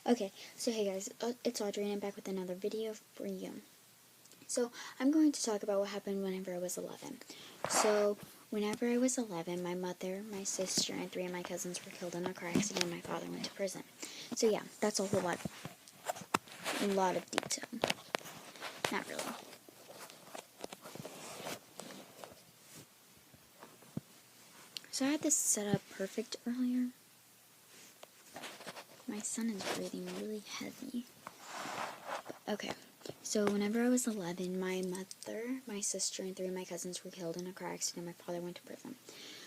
Okay, so hey guys, it's Audrey and I'm back with another video for you. So, I'm going to talk about what happened whenever I was 11. So, whenever I was 11, my mother, my sister, and 3 of my cousins were killed in a car accident and my father went to prison. So yeah, that's a whole lot of detail. Not really. So I had this set up perfect earlier. My son is breathing really heavy. Okay, so whenever I was 11, my mother, my sister, and 3 of my cousins were killed in a car accident. My father went to prison.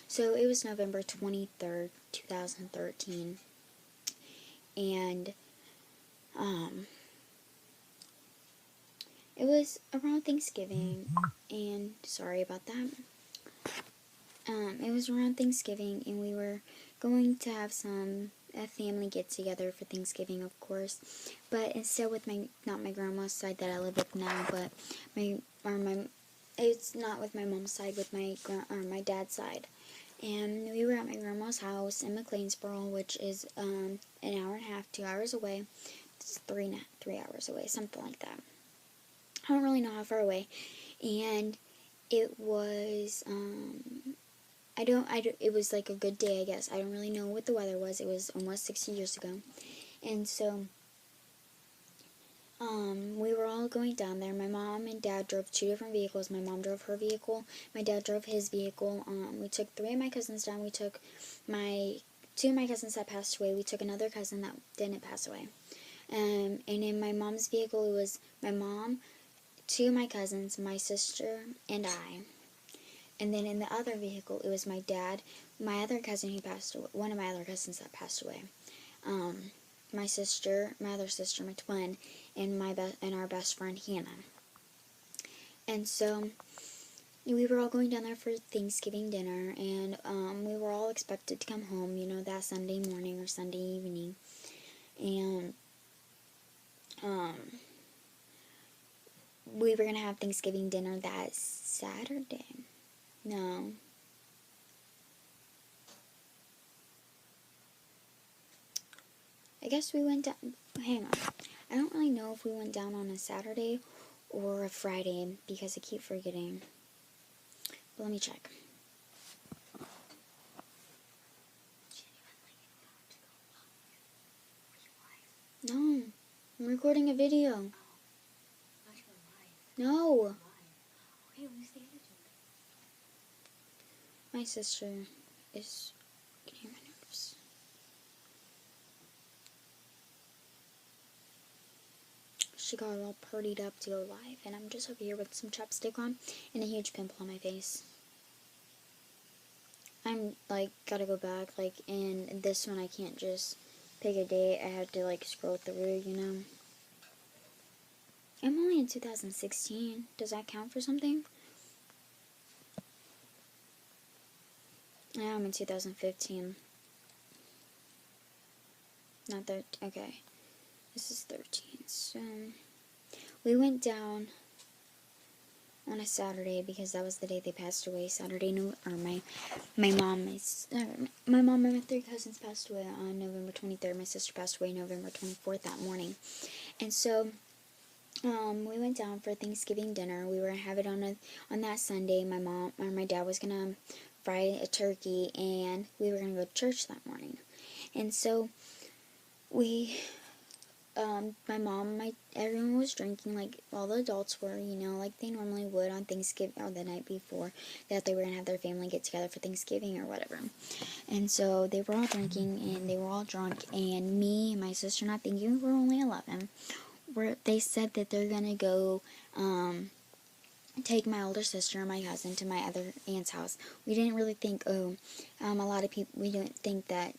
So it was November 23rd, 2013, and it was around Thanksgiving, and sorry about that. It was around Thanksgiving, and we were going to have a family get together for Thanksgiving, of course, but instead with not my grandma's side that I live with now, but it's not with my mom's side, with my dad's side. And we were at my grandma's house in McLeansboro, which is an hour and a half, 2 hours away. It's 3 hours away, something like that. I don't really know how far away. And it was it was like a good day, I guess. I don't really know what the weather was. It was almost 60 years ago. And so we were all going down there. My mom and dad drove 2 different vehicles. My mom drove her vehicle. My dad drove his vehicle. We took 3 of my cousins down. We took 2 of my cousins that passed away. We took another cousin that didn't pass away. And in my mom's vehicle, it was my mom, 2 of my cousins, my sister, and I. And then in the other vehicle, it was my dad, my other cousin who passed away, one of my other cousins that passed away. My sister, my other sister, my twin, and our best friend Hannah. And so we were all going down there for Thanksgiving dinner, and we were all expected to come home, that Sunday morning or Sunday evening. And we were gonna have Thanksgiving dinner that Saturday. No. I guess we went down. Hang on. I don't really know if we went down on a Saturday or a Friday because I keep forgetting. But let me check. No. I'm recording a video. No. My sister is getting my nerves. She got all purdied up to go live, and I'm just over here with some chapstick on and a huge pimple on my face. I'm, gotta go back, and this one I can't just pick a date. I have to, scroll through, I'm only in 2016. Does that count for something? Now I'm in 2015. Not 13. Okay. This is 13. So, we went down on a Saturday because that was the day they passed away. My mom and my 3 cousins passed away on November 23rd. My sister passed away November 24th that morning. And so, we went down for Thanksgiving dinner. We were gonna have it on that Sunday. My mom or my dad was gonna fry a turkey, and we were gonna go to church that morning. And so my mom, everyone was drinking, all the adults were, like they normally would on Thanksgiving or the night before that they were gonna have their family get together for Thanksgiving or whatever. And so they were all drinking and they were all drunk, and me and my sister, not thinking we were only 11. They said that they're gonna go take my older sister and my cousin to my other aunt's house. We didn't really think, a lot of people, we didn't think that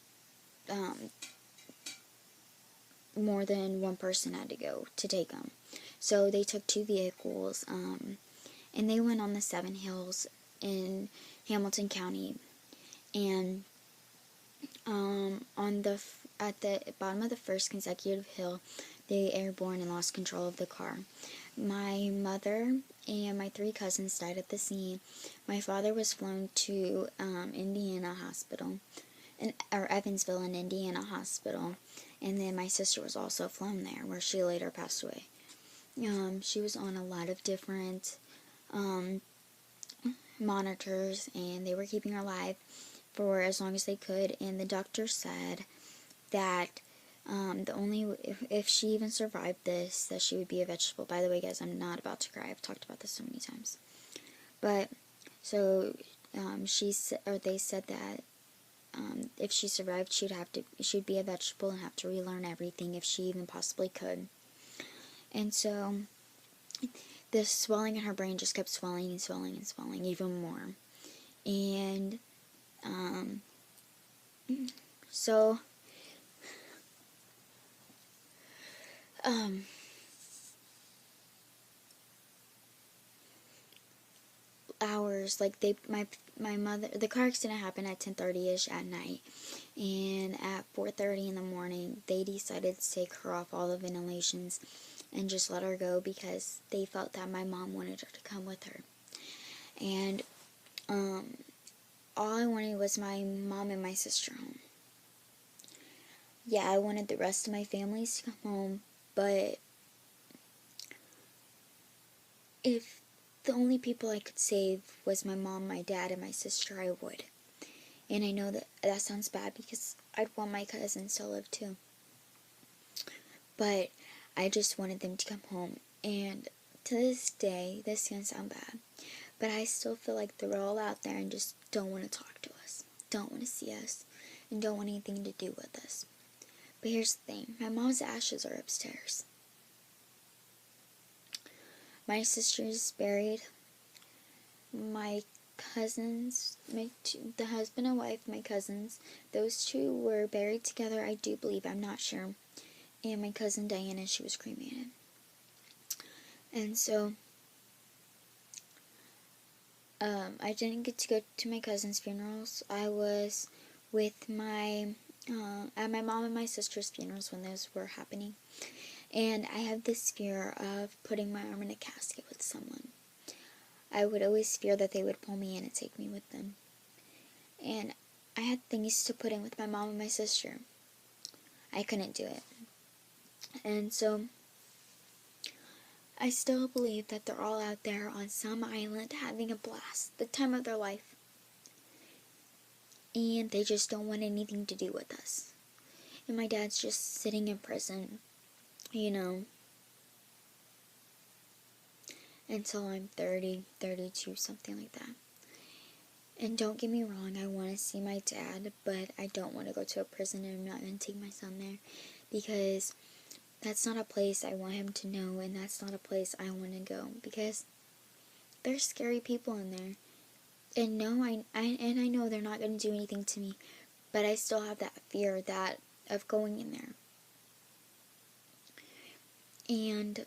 more than one person had to go to take them. So they took 2 vehicles, and they went on the 7 Hills in Hamilton County. And at the bottom of the first consecutive hill, they airborne and lost control of the car. My mother and my 3 cousins died at the scene. My father was flown to Indiana Hospital, or Evansville and Indiana Hospital, And then my sister was also flown there, where she later passed away. She was on a lot of different monitors, and they were keeping her alive for as long as they could. And the doctor said that if she even survived this, that she would be a vegetable. By the way, guys, I'm not about to cry. I've talked about this so many times. But so they said that if she survived, she'd be a vegetable and have to relearn everything if she even possibly could. And so the swelling in her brain just kept swelling and swelling and swelling even more. And so hours, like my mother, the car accident happened at 10:30ish at night, and at 4:30 in the morning they decided to take her off all the ventilations and just let her go, because they felt that my mom wanted her to come with her. And all I wanted was my mom and my sister home. Yeah, I wanted the rest of my families to come home, but if the only people I could save was my mom, my dad, and my sister, I would. And I know that sounds bad, because I'd want my cousins to live too. But I just wanted them to come home. And to this day, this can sound bad, but I still feel like they're all out there and just don't want to talk to us, don't want to see us, and don't want anything to do with us. But here's the thing, my mom's ashes are upstairs. My sister's buried. My cousins, the husband and wife, my cousins, those two were buried together, I do believe, I'm not sure. And my cousin Diana, she was cremated. And so I didn't get to go to my cousin's funerals. I was with at my mom and my sister's funerals when those were happening. And I have this fear of putting my arm in a casket with someone. I would always fear that they would pull me in and take me with them. And I had things to put in with my mom and my sister. I couldn't do it. And so I still believe that they're all out there on some island having a blast, the time of their life. And they just don't want anything to do with us. And my dad's just sitting in prison, until I'm 30, 32, something like that. And don't get me wrong, I want to see my dad, but I don't want to go to a prison, and I'm not going to take my son there, because that's not a place I want him to know, and that's not a place I want to go, because there's scary people in there. And no, I know they're not going to do anything to me, but I still have that fear of going in there. And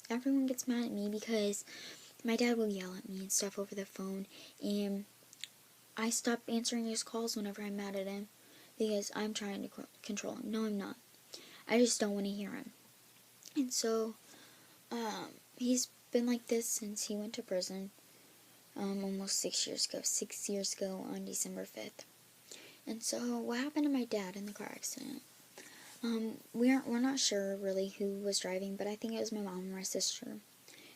everyone gets mad at me because my dad will yell at me and stuff over the phone, and I stop answering his calls whenever I'm mad at him, because I'm trying to control him. No, I'm not. I just don't want to hear him. And so he's been like this since he went to prison almost 6 years ago. 6 years ago on December 5th. And so what happened to my dad in the car accident? We're not sure really who was driving, but I think it was my mom and my sister.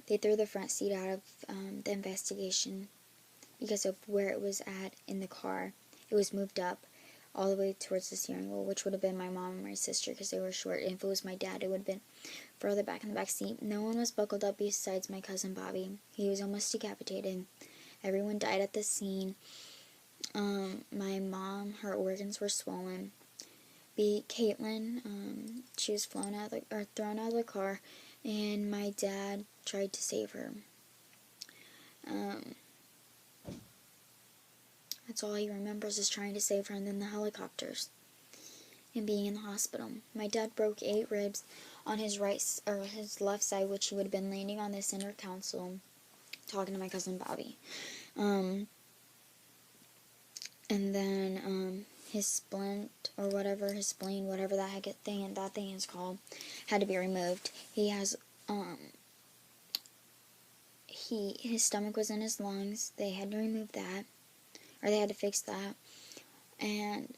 They threw the front seat out of the investigation because of where it was at in the car. It was moved up all the way towards the steering wheel, which would have been my mom and my sister because they were short. And if it was my dad, it would have been further back in the back seat. No one was buckled up besides my cousin Bobby. He was almost decapitated. Everyone died at the scene. My mom, her organs were swollen. Caitlin, she was thrown out of the car, and my dad tried to save her. That's all he remembers, is trying to save her, and then the helicopters and being in the hospital. My dad broke 8 ribs on his his left side, which he would have been landing on the center console, talking to my cousin Bobby. And then his splint or whatever, his spleen, whatever that thing is called, had to be removed. He has his stomach was in his lungs. They had to remove that, or they had to fix that, and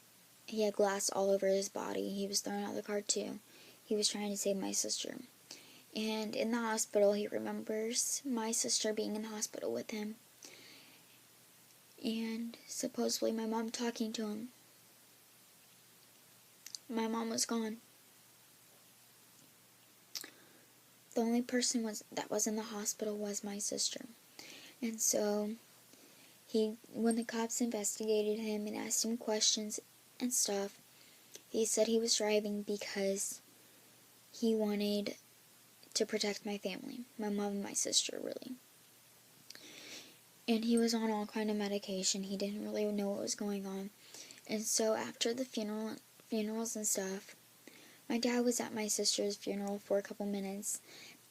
He had glass all over his body. He was thrown out of the car too. He was trying to save my sister. And in the hospital, he remembers my sister being in the hospital with him. And supposedly my mom talking to him. My mom was gone. The only person that was in the hospital was my sister. And so, when the cops investigated him and asked him questions and stuff, he said he was driving because he wanted to protect my family, my mom and my sister, really. And he was on all kind of medication. He didn't really know what was going on. And so after the funerals and stuff, my dad was at my sister's funeral for a couple minutes,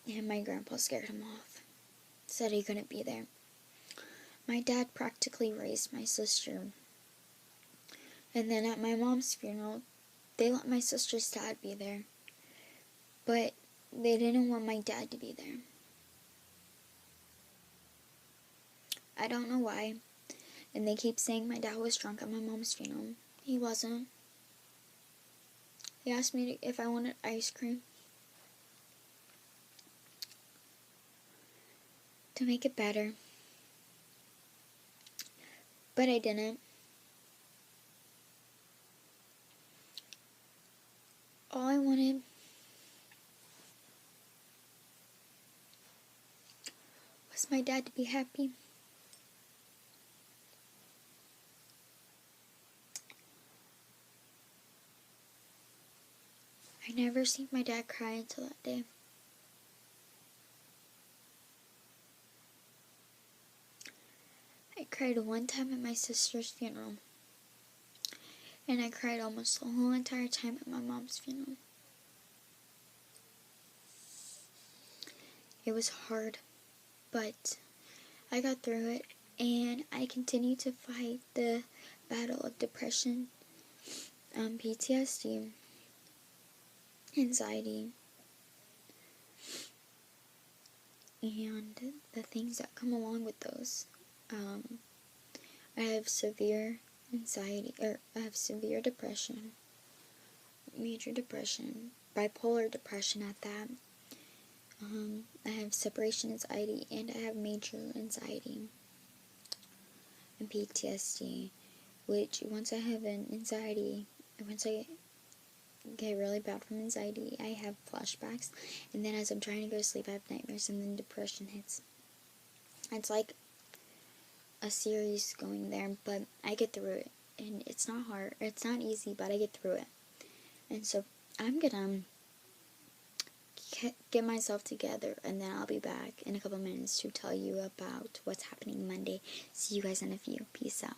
and my grandpa scared him off. Said he couldn't be there. My dad practically raised my sister. And then at my mom's funeral, they let my sister's dad be there. But they didn't want my dad to be there. I don't know why. And they keep saying my dad was drunk at my mom's funeral. He wasn't. They asked me if I wanted ice cream to make it better. But I didn't. All I wanted was my dad to be happy. I never seen my dad cry until that day. I cried one time at my sister's funeral. And I cried almost the whole entire time at my mom's funeral. It was hard, but I got through it, and I continue to fight the battle of depression, PTSD, anxiety, and the things that come along with those. I have severe anxiety, I have severe depression, major depression, bipolar depression at that. I have separation anxiety, and I have major anxiety and PTSD, which once I get really bad from anxiety, I have flashbacks, and then as I'm trying to go to sleep, I have nightmares, and then depression hits. It's like a series going there, but I get through it, and it's not hard, it's not easy, but I get through it. And so I'm gonna get myself together, and then I'll be back in a couple minutes to tell you about what's happening Monday. See you guys in a few. Peace out.